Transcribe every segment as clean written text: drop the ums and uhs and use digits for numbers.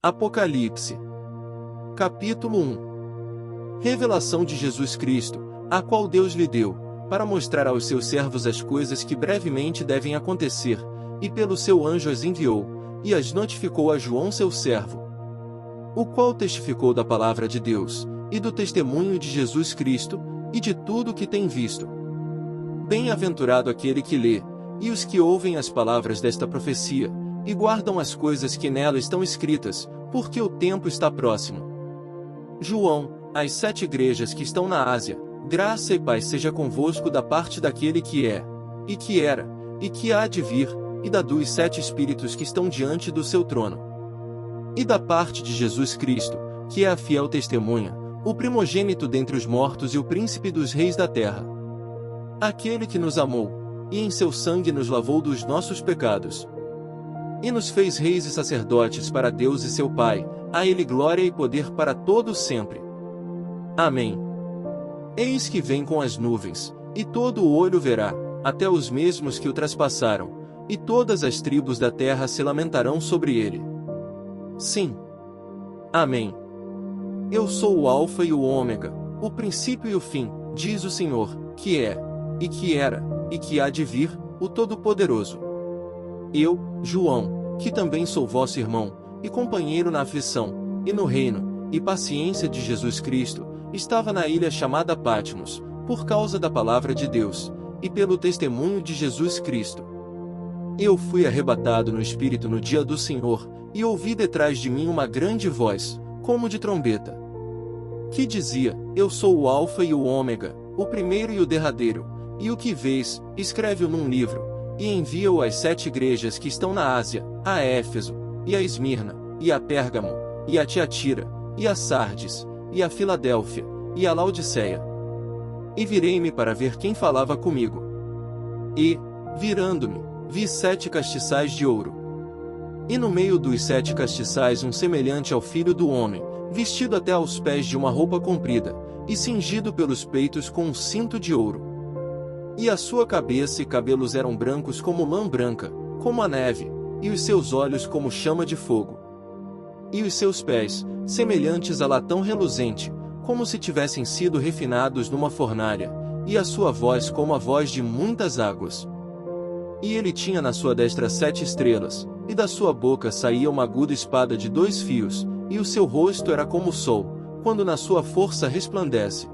Apocalipse. Capítulo 1. Revelação de Jesus Cristo, a qual Deus lhe deu, para mostrar aos seus servos as coisas que brevemente devem acontecer, e pelo seu anjo as enviou, e as notificou a João seu servo, o qual testificou da palavra de Deus, e do testemunho de Jesus Cristo, e de tudo o que tem visto. Bem-aventurado aquele que lê, e os que ouvem as palavras desta profecia, e guardam as coisas que nela estão escritas, porque o tempo está próximo. João, às 7 igrejas que estão na Ásia, graça e paz seja convosco da parte daquele que é, e que era, e que há de vir, e da dos 7 Espíritos que estão diante do seu trono. E da parte de Jesus Cristo, que é a fiel testemunha, o primogênito dentre os mortos e o príncipe dos reis da terra. Aquele que nos amou, e em seu sangue nos lavou dos nossos pecados, e nos fez reis e sacerdotes para Deus e seu Pai, a Ele glória e poder para todos sempre. Amém. Eis que vem com as nuvens, e todo o olho verá, até os mesmos que o traspassaram, e todas as tribos da terra se lamentarão sobre ele. Sim. Amém. Eu sou o Alfa e o Ômega, o princípio e o fim, diz o Senhor, que é, e que era, e que há de vir, o Todo-Poderoso. Eu, João, que também sou vosso irmão, e companheiro na aflição, e no reino, e paciência de Jesus Cristo, estava na ilha chamada Patmos, por causa da palavra de Deus, e pelo testemunho de Jesus Cristo. Eu fui arrebatado no Espírito no dia do Senhor, e ouvi detrás de mim uma grande voz, como de trombeta, que dizia: Eu sou o Alfa e o Ômega, o primeiro e o derradeiro, e o que vês, escreve-o num livro, e envia-o às 7 igrejas que estão na Ásia, a Éfeso, e a Esmirna, e a Pérgamo, e a Tiatira, e a Sardes, e a Filadélfia, e a Laodiceia. E virei-me para ver quem falava comigo. E, virando-me, vi 7 castiçais de ouro. E no meio dos 7 castiçais um semelhante ao Filho do Homem, vestido até aos pés de uma roupa comprida, e cingido pelos peitos com um cinto de ouro. E a sua cabeça e cabelos eram brancos como lã branca, como a neve, e os seus olhos como chama de fogo. E os seus pés, semelhantes a latão reluzente, como se tivessem sido refinados numa fornalha, e a sua voz como a voz de muitas águas. E ele tinha na sua destra 7 estrelas, e da sua boca saía uma aguda espada de 2 fios, e o seu rosto era como o sol, quando na sua força resplandece.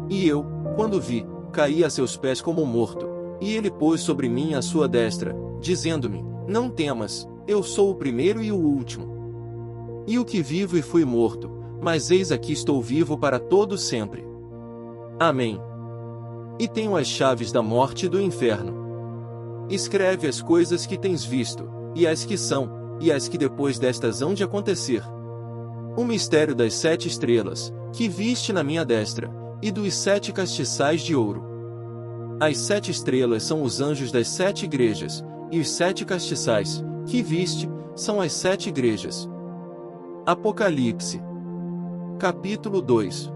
E eu, quando vi, caí a seus pés como morto, e ele pôs sobre mim a sua destra, dizendo-me: Não temas, eu sou o primeiro e o último. E o que vivo e fui morto, mas eis aqui estou vivo para todo sempre. Amém. E tenho as chaves da morte e do inferno. Escreve as coisas que tens visto, e as que são, e as que depois destas hão de acontecer. O mistério das 7 estrelas, que viste na minha destra, e dos 7 castiçais de ouro. As 7 estrelas são os anjos das 7 igrejas, e os 7 castiçais, que viste, são as 7 igrejas. Apocalipse. Capítulo 2.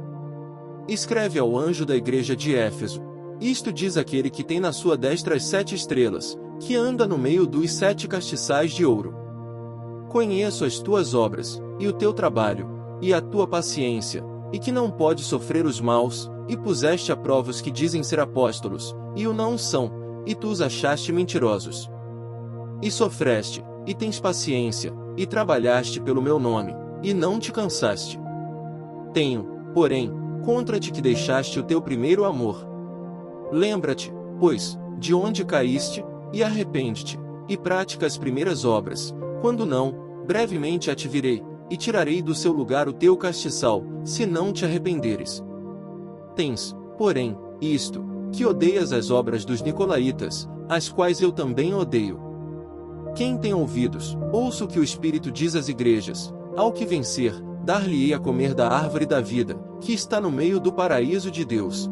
Escreve ao anjo da igreja de Éfeso: Isto diz aquele que tem na sua destra as 7 estrelas, que anda no meio dos 7 castiçais de ouro. Conheço as tuas obras, e o teu trabalho, e a tua paciência, e que não pode sofrer os maus, e puseste à prova os que dizem ser apóstolos, e o não são, e tu os achaste mentirosos. E sofreste, e tens paciência, e trabalhaste pelo meu nome, e não te cansaste. Tenho, porém, contra ti que deixaste o teu primeiro amor. Lembra-te, pois, de onde caíste, e arrepende-te, e pratica as primeiras obras, quando não, brevemente te virei, e tirarei do seu lugar o teu castiçal, se não te arrependeres. Tens, porém, isto, que odeias as obras dos nicolaítas, as quais eu também odeio. Quem tem ouvidos, ouça o que o Espírito diz às igrejas: Ao que vencer, dar-lhe-ei a comer da árvore da vida, que está no meio do paraíso de Deus.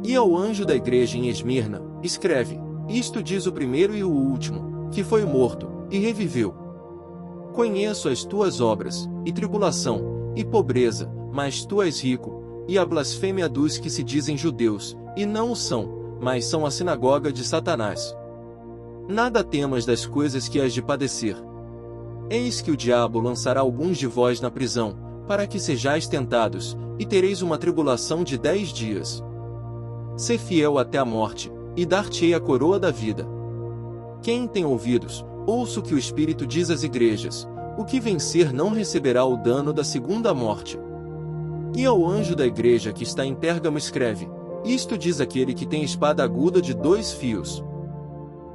E ao anjo da igreja em Esmirna, escreve: Isto diz o primeiro e o último, que foi morto, e reviveu. Conheço as tuas obras, e tribulação, e pobreza, mas tu és rico, e a blasfêmia dos que se dizem judeus, e não o são, mas são a sinagoga de Satanás. Nada temas das coisas que hás de padecer. Eis que o diabo lançará alguns de vós na prisão, para que sejais tentados, e tereis uma tribulação de 10 dias. Sê fiel até a morte, e dar-te-ei a coroa da vida. Quem tem ouvidos, ouça o que o Espírito diz às igrejas: o que vencer não receberá o dano da segunda morte. E ao anjo da igreja que está em Pérgamo escreve: isto diz aquele que tem espada aguda de 2 fios.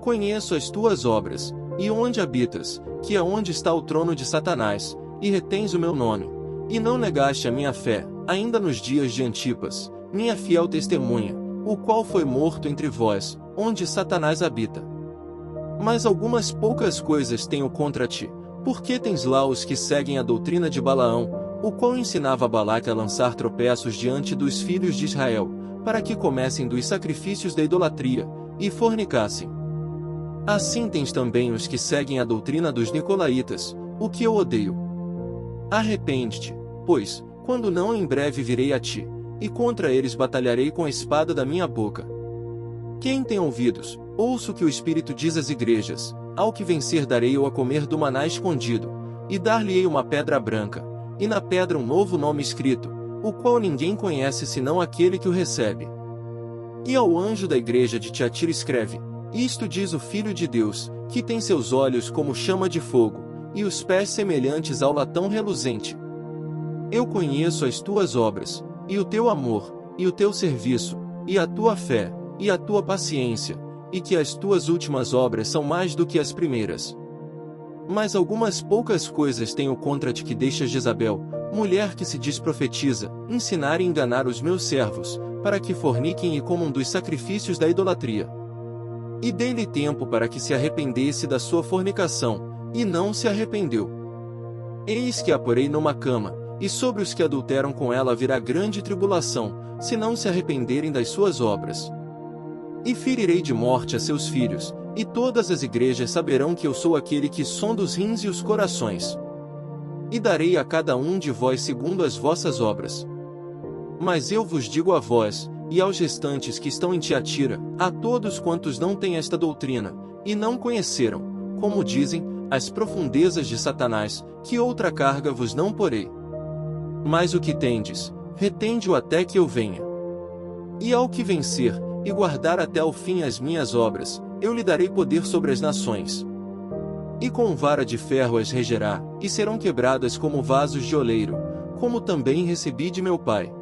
Conheço as tuas obras, e onde habitas, que é onde está o trono de Satanás, e retens o meu nome, e não negaste a minha fé, ainda nos dias de Antipas, minha fiel testemunha, o qual foi morto entre vós, onde Satanás habita. Mas algumas poucas coisas tenho contra ti, porque tens lá os que seguem a doutrina de Balaão, o qual ensinava Balaque a lançar tropeços diante dos filhos de Israel, para que comessem dos sacrifícios da idolatria, e fornicassem. Assim tens também os que seguem a doutrina dos nicolaítas, o que eu odeio. Arrepende-te, pois, quando não em breve virei a ti, e contra eles batalharei com a espada da minha boca. Quem tem ouvidos, ouça o que o Espírito diz às igrejas: ao que vencer darei eu a comer do maná escondido, e dar-lhe-ei uma pedra branca, e na pedra um novo nome escrito, o qual ninguém conhece senão aquele que o recebe. E ao anjo da igreja de Tiatira escreve: isto diz o Filho de Deus, que tem seus olhos como chama de fogo, e os pés semelhantes ao latão reluzente. Eu conheço as tuas obras, e o teu amor, e o teu serviço, e a tua fé, e a tua paciência, e que as tuas últimas obras são mais do que as primeiras. Mas algumas poucas coisas tenho contra ti, que deixas Jezabel, mulher que se diz profetiza, ensinar e enganar os meus servos, para que forniquem e comam dos sacrifícios da idolatria. E dei-lhe tempo para que se arrependesse da sua fornicação, e não se arrependeu. Eis que a porei numa cama, e sobre os que adulteram com ela virá grande tribulação, se não se arrependerem das suas obras. E ferirei de morte a seus filhos, e todas as igrejas saberão que eu sou aquele que sonda os rins e os corações. E darei a cada um de vós segundo as vossas obras. Mas eu vos digo a vós, e aos restantes que estão em Tiatira, a todos quantos não têm esta doutrina, e não conheceram, como dizem, as profundezas de Satanás, que outra carga vos não porei. Mas o que tendes, retende-o até que eu venha. E ao que vencer, e guardar até ao fim as minhas obras, eu lhe darei poder sobre as nações. E com vara de ferro as regerá, e serão quebradas como vasos de oleiro, como também recebi de meu Pai.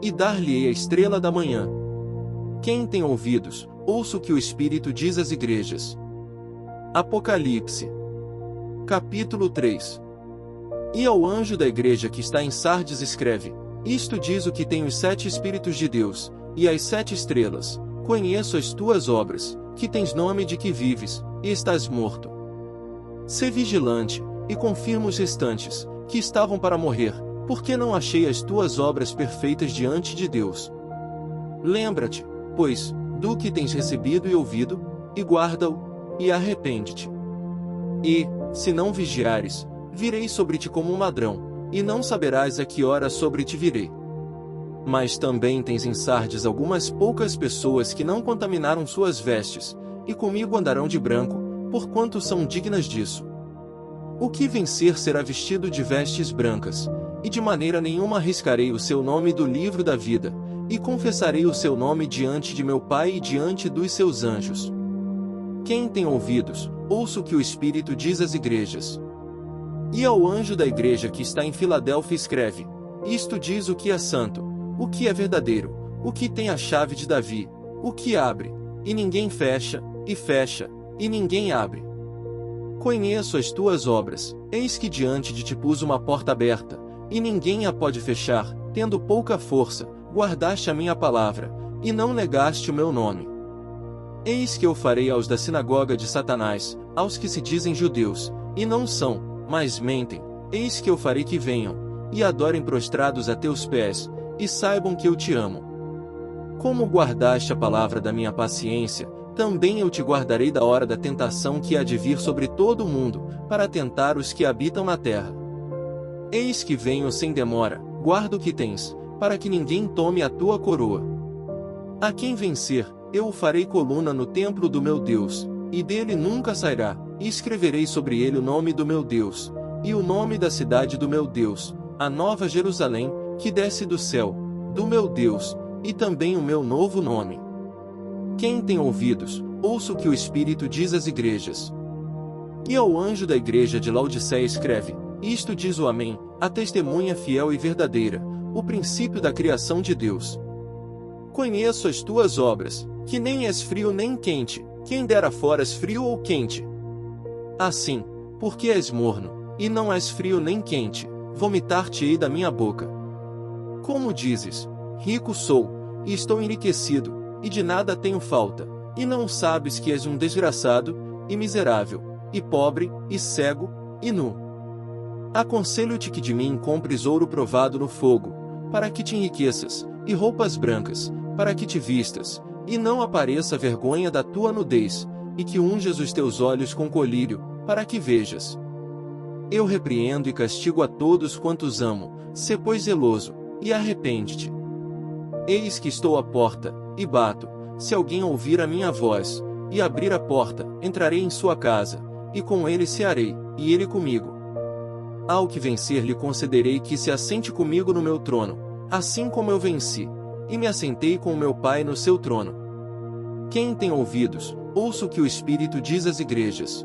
E dar-lhe-ei a estrela da manhã. Quem tem ouvidos, ouça o que o Espírito diz às igrejas. Apocalipse. Capítulo 3. E ao anjo da igreja que está em Sardes escreve: isto diz o que tem os 7 Espíritos de Deus, e as 7 estrelas: conheço as tuas obras, que tens nome de que vives, e estás morto. Sê vigilante, e confirma os restantes, que estavam para morrer, porque não achei as tuas obras perfeitas diante de Deus. Lembra-te, pois, do que tens recebido e ouvido, e guarda-o, e arrepende-te. E, se não vigiares, virei sobre ti como um ladrão, e não saberás a que hora sobre ti virei. Mas também tens em Sardes algumas poucas pessoas que não contaminaram suas vestes, e comigo andarão de branco, porquanto são dignas disso. O que vencer será vestido de vestes brancas, e de maneira nenhuma arriscarei o seu nome do livro da vida, e confessarei o seu nome diante de meu Pai e diante dos seus anjos. Quem tem ouvidos, ouça o que o Espírito diz às igrejas. E ao anjo da igreja que está em Filadélfia escreve: isto diz o que é santo, o que é verdadeiro, o que tem a chave de Davi, o que abre, e ninguém fecha, e ninguém abre. Conheço as tuas obras, eis que diante de ti pus uma porta aberta, e ninguém a pode fechar, tendo pouca força, guardaste a minha palavra, e não negaste o meu nome. Eis que eu farei aos da sinagoga de Satanás, aos que se dizem judeus, e não são, mas mentem, eis que eu farei que venham, e adorem prostrados a teus pés, e saibam que eu te amo. Como guardaste a palavra da minha paciência, também eu te guardarei da hora da tentação que há de vir sobre todo o mundo, para tentar os que habitam na terra. Eis que venho sem demora, guarda o que tens, para que ninguém tome a tua coroa. A quem vencer, eu o farei coluna no templo do meu Deus, e dele nunca sairá, e escreverei sobre ele o nome do meu Deus, e o nome da cidade do meu Deus, a nova Jerusalém, que desce do céu, do meu Deus, e também o meu novo nome. Quem tem ouvidos, ouça o que o Espírito diz às igrejas. E ao anjo da igreja de Laodiceia escreve: isto diz o Amém, a testemunha fiel e verdadeira, o princípio da criação de Deus. Conheço as tuas obras, que nem és frio nem quente, quem dera foras frio ou quente. Assim, porque és morno, e não és frio nem quente, vomitar-te-ei da minha boca. Como dizes: rico sou, e estou enriquecido, e de nada tenho falta, e não sabes que és um desgraçado, e miserável, e pobre, e cego, e nu. Aconselho-te que de mim compres ouro provado no fogo, para que te enriqueças, e roupas brancas, para que te vistas, e não apareça a vergonha da tua nudez, e que unjas os teus olhos com colírio, para que vejas. Eu repreendo e castigo a todos quantos amo, sê pois zeloso, e arrepende-te. Eis que estou à porta, e bato, se alguém ouvir a minha voz, e abrir a porta, entrarei em sua casa, e com ele cearei, e ele comigo. Ao que vencer lhe concederei que se assente comigo no meu trono, assim como eu venci, e me assentei com o meu Pai no seu trono. Quem tem ouvidos, ouça o que o Espírito diz às igrejas.